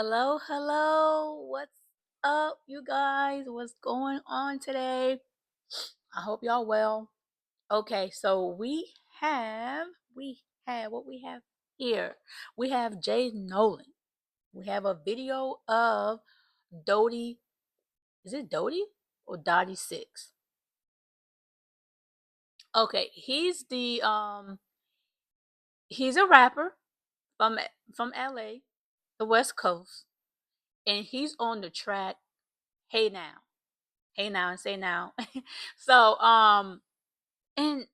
Hello, hello. What's up, you guys? What's going on today? I hope y'all well. Okay, so we have what we have here. We have Jay Nolan. We have a video of Dody. Is it Dody or Dody6? Okay, he's a rapper from from LA, the West Coast, and he's on the track Hey Now. Hey Now and Say Now. so and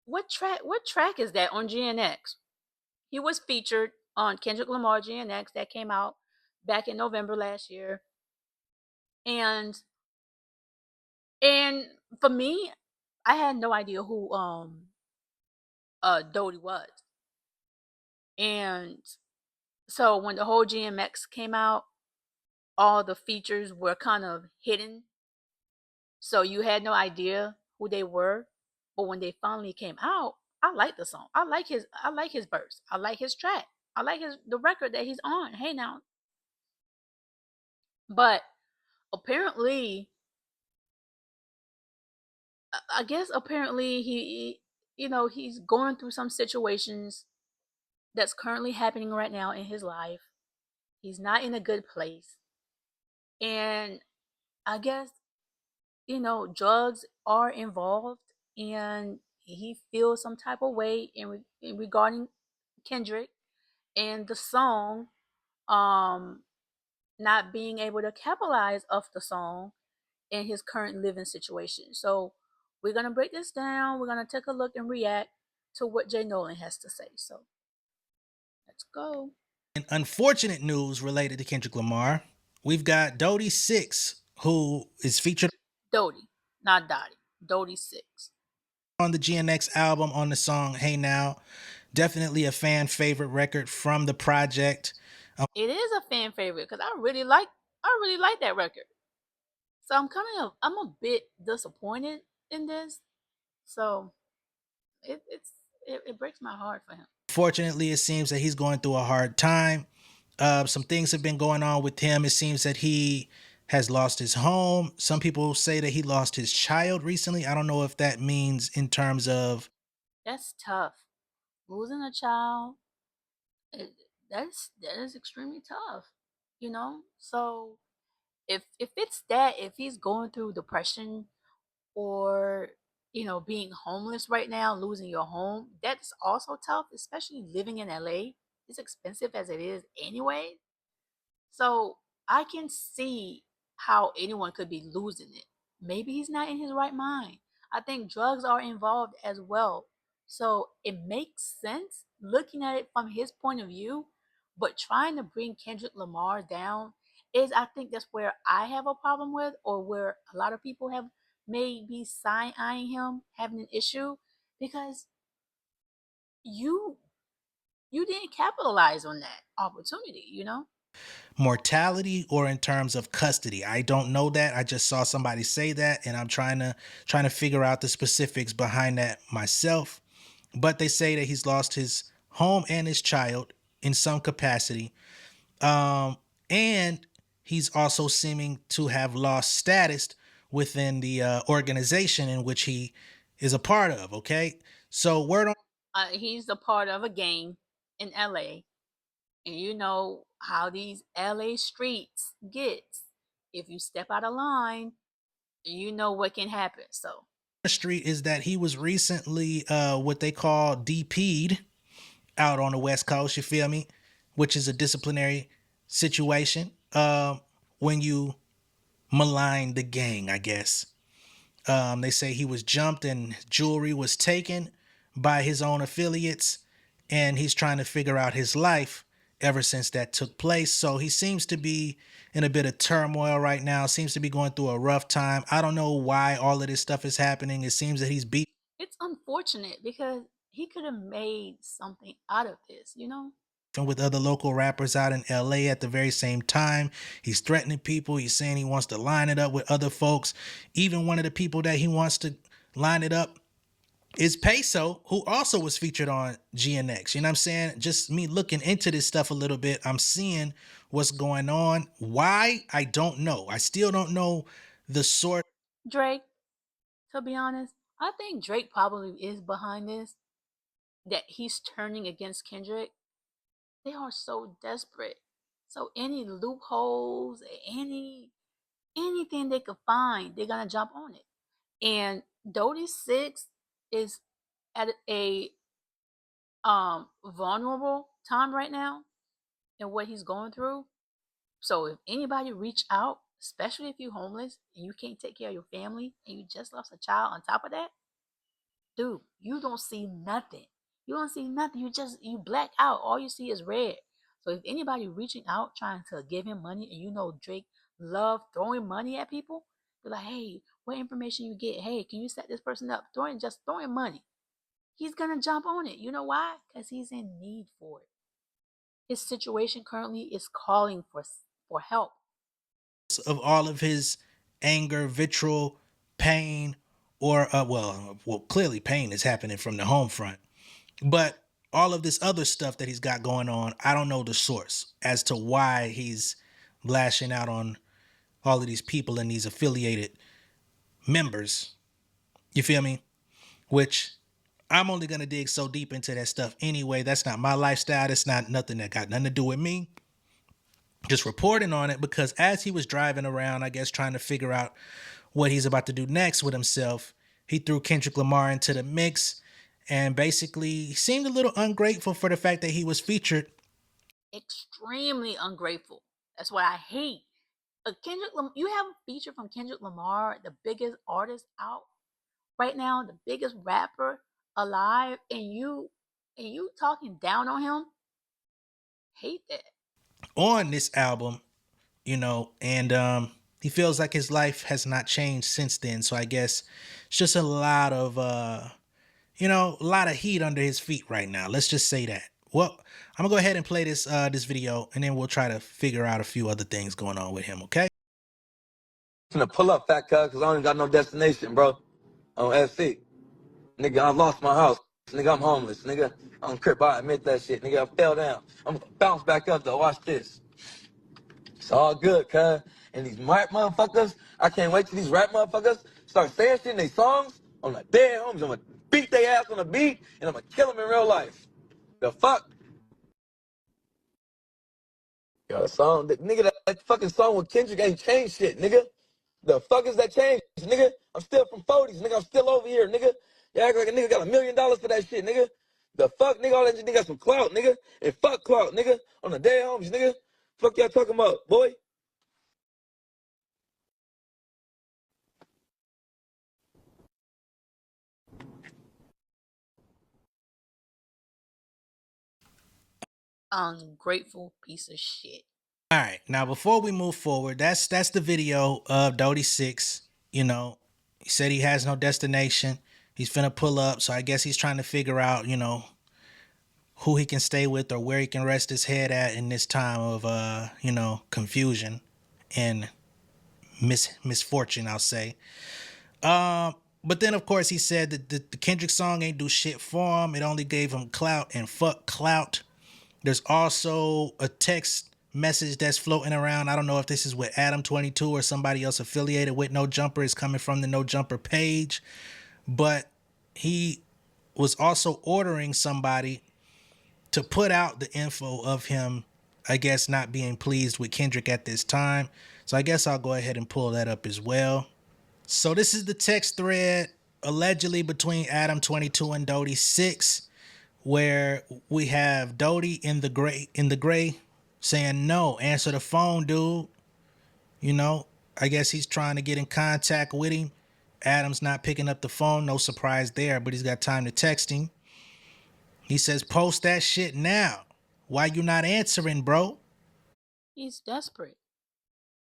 what track is that on GNX? He was featured on Kendrick Lamar GNX that came out back in November last year. And and for me, I had no idea who Dodie was. And so when the whole GMX came out, all the features were kind of hidden. So you had no idea who they were. But when they finally came out, I like the song. I like his verse. I like his track. I like the record that he's on. Hey now. But apparently, I guess apparently he's going through some situations that's currently happening right now in his life. He's not in a good place. And I guess, drugs are involved, and he feels some type of way in regarding Kendrick and the song, um not being able to capitalize off the song in his current living situation. So we're gonna break this down. We're gonna take a look and react to what Jay Nolan has to say. So let's go. In unfortunate news related to Kendrick Lamar, we've got Dody6, who is featured Dodie, not Dottie. Dody 6. on the GNX album on the song Hey Now. Definitely a fan favorite record from the project. It is a fan favorite because I really like that record. So I'm a bit disappointed in this. So it breaks my heart for him. Fortunately, it seems that he's going through a hard time. Some things have been going on with him. It seems that he has lost his home. Some people say that he lost his child recently. I don't know if that means in terms of That's tough. Losing a child, it, that is extremely tough. So if it's that, if he's going through depression, or being homeless right now, losing your home, that's also tough, especially living in LA. It's expensive as it is anyway. So I can see how anyone could be losing it. Maybe he's not in his right mind. I think drugs are involved as well. So it makes sense looking at it from his point of view, but trying to bring Kendrick Lamar down is, I think that's where I have a problem with, or where a lot of people have maybe side eyeing him, having an issue, because you you didn't capitalize on that opportunity. mortality or in terms of custody. I don't know that. I just saw somebody say that and I'm trying to figure out the specifics behind that myself. But they say that he's lost his home and his child in some capacity. And he's also seeming to have lost status within the organization in which he is a part of. Okay. So word on He's a part of a gang in LA, and you know how these LA streets gets. If you step out of line, you know what can happen. So the street is that he was recently what they call DP'd out on the West Coast, you feel me? Which is a disciplinary situation. When you malign the gang, I guess. They say he was jumped and jewelry was taken by his own affiliates, and he's trying to figure out his life ever since that took place. So he seems to be in a bit of turmoil right now, seems to be going through a rough time. I don't know why all of this stuff is happening. It seems that he's beat it's unfortunate because he could have made something out of this. with other local rappers out in LA at the very same time. He's threatening people. He's saying he wants to line it up with other folks. Even one of the people that he wants to line it up is Peso, who also was featured on GNX. You know what I'm saying? Just me looking into this stuff a little bit, I'm seeing what's going on. Why? I don't know. I still don't know the source. Drake, to be honest, I think Drake probably is behind this. That he's turning against Kendrick. They are so desperate. So any loopholes, anything they could find, they're gonna jump on it. And Dody 6 is at a vulnerable time right now in what he's going through. So if anybody reach out, especially if you're homeless and you can't take care of your family and you just lost a child on top of that, dude, you don't see nothing. You don't see nothing. You black out. All you see is red. So if anybody reaching out trying to give him money, and you know Drake love throwing money at people, they're like, hey, what information you get? Hey, can you set this person up? Throwing money. He's gonna jump on it. You know why? Because he's in need for it. His situation currently is calling for help. Of all of his anger, vitriol, pain, or well, clearly pain is happening from the home front. But all of this other stuff that he's got going on, I don't know the source as to why he's lashing out on all of these people and these affiliated members. You feel me? Which I'm only gonna dig so deep into that stuff anyway. That's not my lifestyle. That's not nothing that got nothing to do with me. Just reporting on it because as he was driving around, I guess trying to figure out what he's about to do next with himself, he threw Kendrick Lamar into the mix and basically seemed a little ungrateful for the fact that he was featured. Extremely ungrateful. That's what I hate. You have a feature from Kendrick Lamar, the biggest artist out right now, the biggest rapper alive, and you talking down on him. Hate that. On this album, and he feels like his life has not changed since then. So I guess it's just a lot of a lot of heat under his feet right now. Let's just say that. Well, I'm gonna go ahead and play this video, and then we'll try to figure out a few other things going on with him. Okay. Finna pull up, fat cuz, cause I don't even got no destination, bro. On SC. Nigga, I lost my house. Nigga, I'm homeless. Nigga, I'm crip. I admit that shit. Nigga, I fell down. I'm gonna bounce back up though. Watch this. It's all good, cuz. And these rap motherfuckers, I can't wait till these rap motherfuckers start saying shit in their songs. I'm like, dead homies. I'm gonna beat their ass on the beat, and I'm gonna kill them in real life. The fuck? Yo, the song, nigga, that fucking song with Kendrick ain't changed shit, nigga. The fuck is that change, nigga? I'm still from 40s, nigga. I'm still over here, nigga. You act like a nigga got $1 million for that shit, nigga. The fuck, nigga, all that shit, nigga got some clout, nigga. And fuck clout, nigga. On the dead homies, nigga. Fuck y'all talking about, boy? Ungrateful piece of shit. All right. Now, before we move forward, that's the video of Dody 6. He said he has no destination. He's finna pull up, so I guess he's trying to figure out, who he can stay with or where he can rest his head at in this time of confusion and misfortune, I'll say. But then of course he said that the Kendrick song ain't do shit for him. It only gave him clout, and fuck clout. There's also a text message that's floating around. I don't know if this is with Adam 22 or somebody else affiliated with No Jumper. It's coming from the No Jumper page. But he was also ordering somebody to put out the info of him, I guess, not being pleased with Kendrick at this time. So I guess I'll go ahead and pull that up as well. So this is the text thread allegedly between Adam 22 and Dody 6, where we have Dody in the gray saying, no, answer the phone, dude. I guess he's trying to get in contact with him. Adam's not picking up the phone, no surprise there, but he's got time to text him. He says, post that shit now. Why you not answering, bro? He's desperate.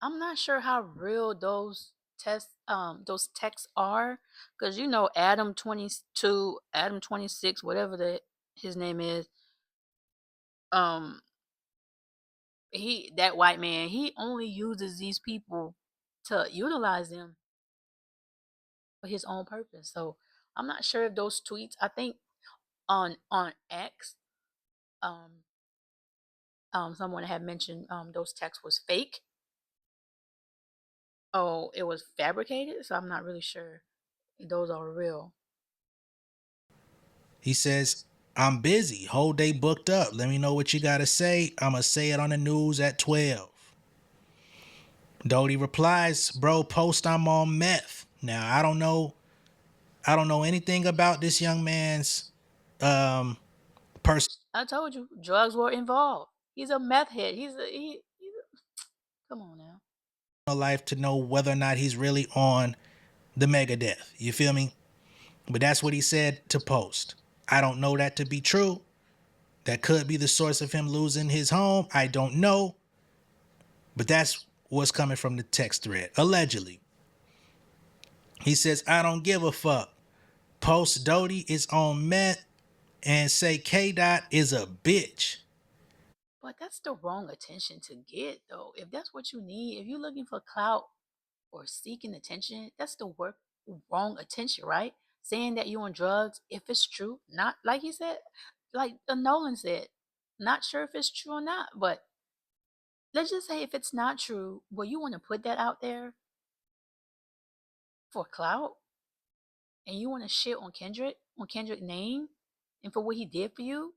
I'm not sure how real those texts are, because Adam 22, Adam 26, whatever his name is, um, that white man, he only uses these people to utilize them for his own purpose. So I'm not sure if those tweets. I think on X, um, someone had mentioned those texts was fake. Oh, it was fabricated. So I'm not really sure if those are real. He says, I'm busy. Whole day booked up. Let me know what you got to say. I'm going to say it on the news at 12. Dody replies, bro, post I'm on meth. Now, I don't know anything about this young man's um personal I told you, drugs were involved. He's a meth head. Come on now. life to know whether or not he's really on the Megadeth. You feel me? But that's what he said to post. I don't know that to be true. That could be the source of him losing his home. I don't know. But that's what's coming from the text thread. Allegedly. He says, I don't give a fuck. Post Dody is on meth and say K Dot is a bitch. But that's the wrong attention to get, though. If that's what you need, if you're looking for clout or seeking attention, that's the wrong attention, right? Saying that you're on drugs, if it's true, not like he said, like Nolan said, not sure if it's true or not, but let's just say if it's not true, well, you want to put that out there for clout and you want to shit on Kendrick name and for what he did for you.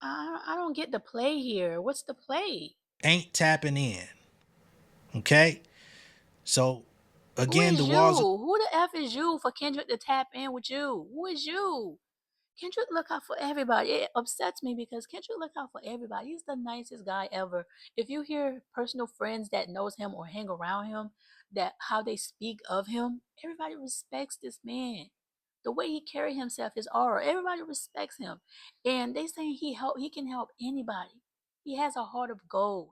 I don't get the play here. What's the play? Ain't tapping in. Okay? So Who again, the is you? walls Who the F is you for Kendrick to tap in with you? Who is you? Kendrick look out for everybody. It upsets me because Kendrick look out for everybody. He's the nicest guy ever. If you hear personal friends that knows him or hang around him, that how they speak of him, everybody respects this man. The way he carry himself, his aura, everybody respects him. And they saying he can help anybody. He has a heart of gold.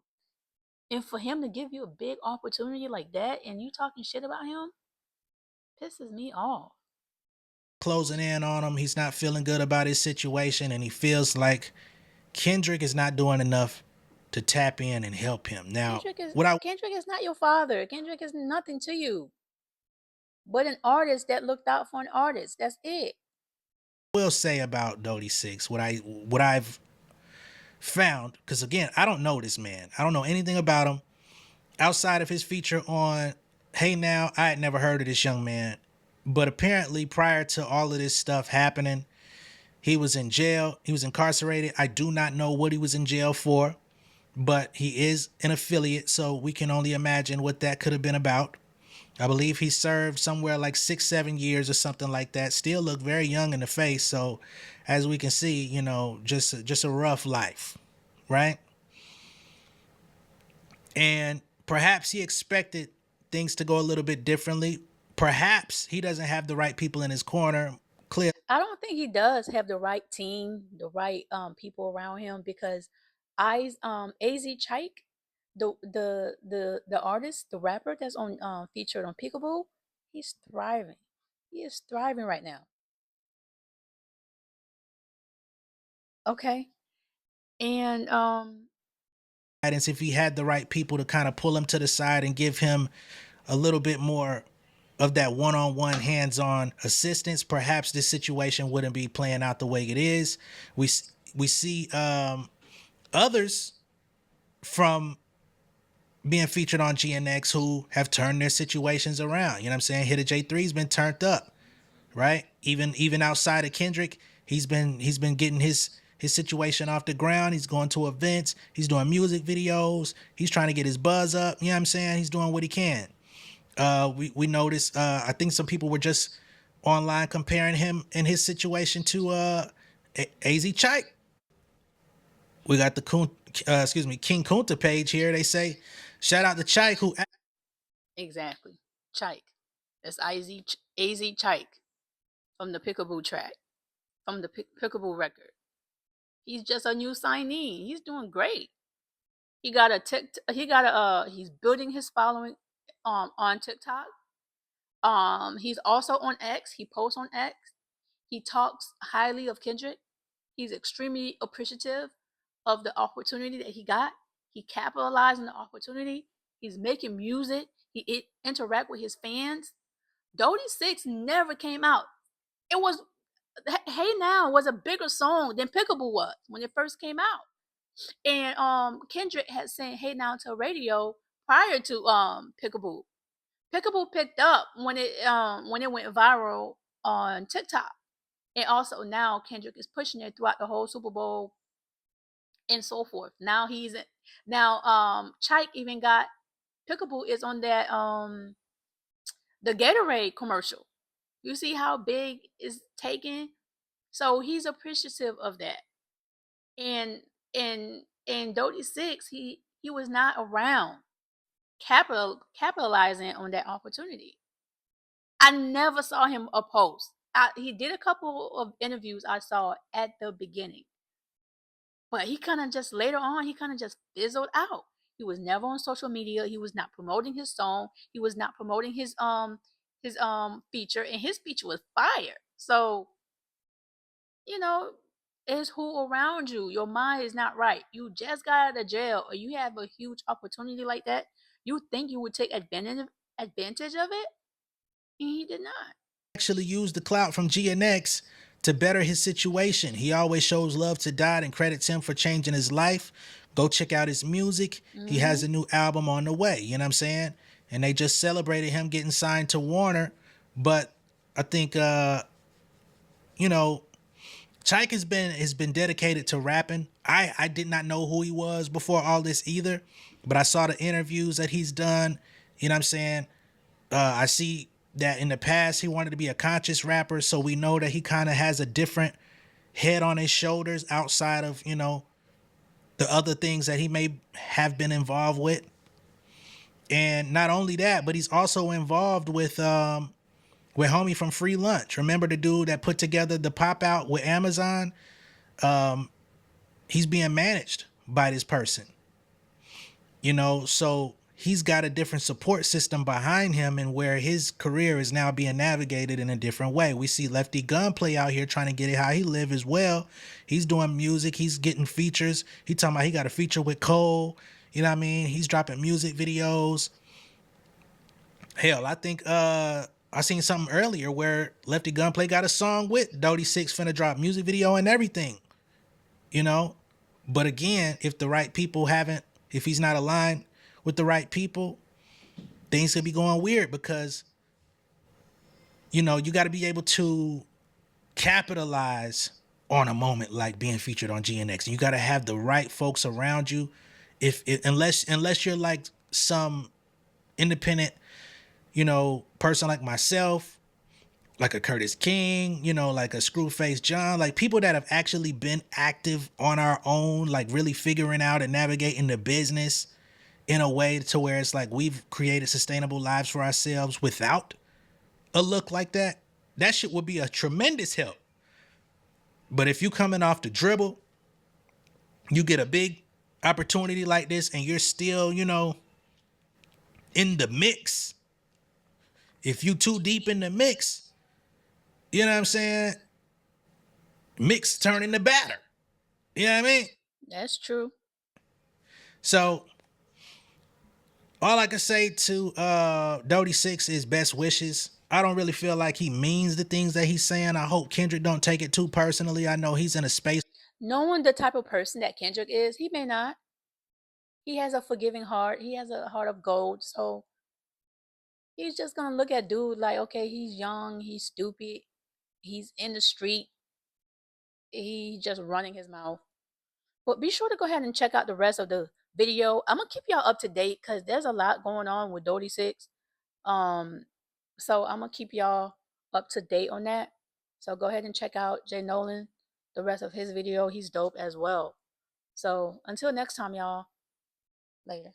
And for him to give you a big opportunity like that and you talking shit about him pisses me off. closing in on him. He's not feeling good about his situation, and he feels like Kendrick is not doing enough to tap in and help him. Now, what I Kendrick is not your father. Kendrick is nothing to you. But an artist that looked out for an artist. That's it. will say about Dody6, what I've found, because again, I don't know this man. I don't know anything about him outside of his feature on Hey Now. I had never heard of this young man, but apparently prior to all of this stuff happening, he was in jail. He was incarcerated. I do not know what he was in jail for, but he is an affiliate, so we can only imagine what that could have been about. I believe he served somewhere like 6-7 years or something like that. Still look very young in the face. So, as we can see, just a rough life, right? And perhaps he expected things to go a little bit differently. Perhaps he doesn't have the right people in his corner. Clear. I don't think he does have the right team, the right people around him because AZ Chike, the artist, the rapper that's on featured on Peekaboo, he's thriving. He is thriving right now. Okay. And Guidance if he had the right people to kind of pull him to the side and give him a little bit more of that one-on-one hands-on assistance, perhaps this situation wouldn't be playing out the way it is. We see others from being featured on GNX who have turned their situations around. You know what I'm saying? Hitta J3's been turned up, right? Even outside of Kendrick, he's been getting his situation off the ground. He's going to events, he's doing music videos, he's trying to get his buzz up. You know what I'm saying? He's doing what he can. We noticed. I think some people were just online comparing him and his situation to AZ Chike. We got the King Kunta page here. They say, shout out to Chike who exactly, Chike. That's AZ Chike from the Pickaboo track, from the Pickaboo record. He's just a new signee. He's doing great. He got a he's building his following on TikTok. He's also on X. He posts on X. He talks highly of Kendrick. He's extremely appreciative of the opportunity that he got. He capitalized on the opportunity. He's making music. He interact with his fans. Dody 6 never came out. It was Hey Now was a bigger song than Pickable was when it first came out. And Kendrick had sent Hey Now to radio prior to Pickable. Pickable picked up when it went viral on TikTok. And also now Kendrick is pushing it throughout the whole Super Bowl and so forth. Now Chike even got Pickable is on that the Gatorade commercial. You see how big is taken? So he's appreciative of that. And and Dody 6, he was not around capitalizing on that opportunity. I never saw him oppose. He did a couple of interviews I saw at the beginning, but he kind of just later on he kind of just fizzled out. He was never on social media. He was not promoting his song. He was not promoting his feature, and his feature was fire. So you know, it's who around you. Your mind is not right. You just got out of jail, or you have a huge opportunity like that. You think you would take advantage of it, and he did not. Actually used the clout from GNX to better his situation. He always shows love to Dot and credits him for changing his life. Go check out his music. He has Hmm. a new album on the way. You know what I'm saying? And they just celebrated him getting signed to Warner. But I think you know, Chike has been dedicated to rapping. I did not know who he was before all this either, but I saw the interviews that he's done. You know what I'm saying? I see that in the past he wanted to be a conscious rapper, so we know that he kind of has a different head on his shoulders outside of the other things that he may have been involved with. And not only that, but he's also involved with homie from Free Lunch. Remember the dude that put together the pop out with Amazon? He's being managed by this person. So he's got a different support system behind him, and where his career is now being navigated in a different way. We see Lefty Gunplay out here trying to get it how he live as well. He's doing music, he's getting features. He talking about he got a feature with Cole. You know what I mean? He's dropping music videos. Hell, I think I seen something earlier where Lefty Gunplay got a song with Dody 6 finna drop music video and everything. you know. But again, if he's not aligned with the right people, things could be going weird because you got to be able to capitalize on a moment like being featured on GNX. And you got to have the right folks around you. Unless you're like some independent, person like myself, like a Curtis King, like a Screwface John, like people that have actually been active on our own, like really figuring out and navigating the business in a way to where it's like we've created sustainable lives for ourselves without a look like that. That shit would be a tremendous help. But if you coming off the dribble, you get a big opportunity like this and you're still, in the mix. If you too deep in the mix, you know what I'm saying? Mix turning to batter. You know what I mean? That's true. So all I can say to Dody 6 is best wishes. I don't really feel like he means the things that he's saying. I hope Kendrick don't take it too personally. I know he's in a space. Knowing the type of person that Kendrick is, he may not. He has a forgiving heart. He has a heart of gold. So he's just gonna look at dude like, okay, he's young, he's stupid, he's in the street, he just running his mouth. But be sure to go ahead and check out the rest of the video. I'm gonna keep y'all up to date because there's a lot going on with Dody 6. Um, so I'm gonna keep y'all up to date on that. So go ahead and check out Jay Nolan, the rest of his video. He's dope as well. So until next time, y'all. Later.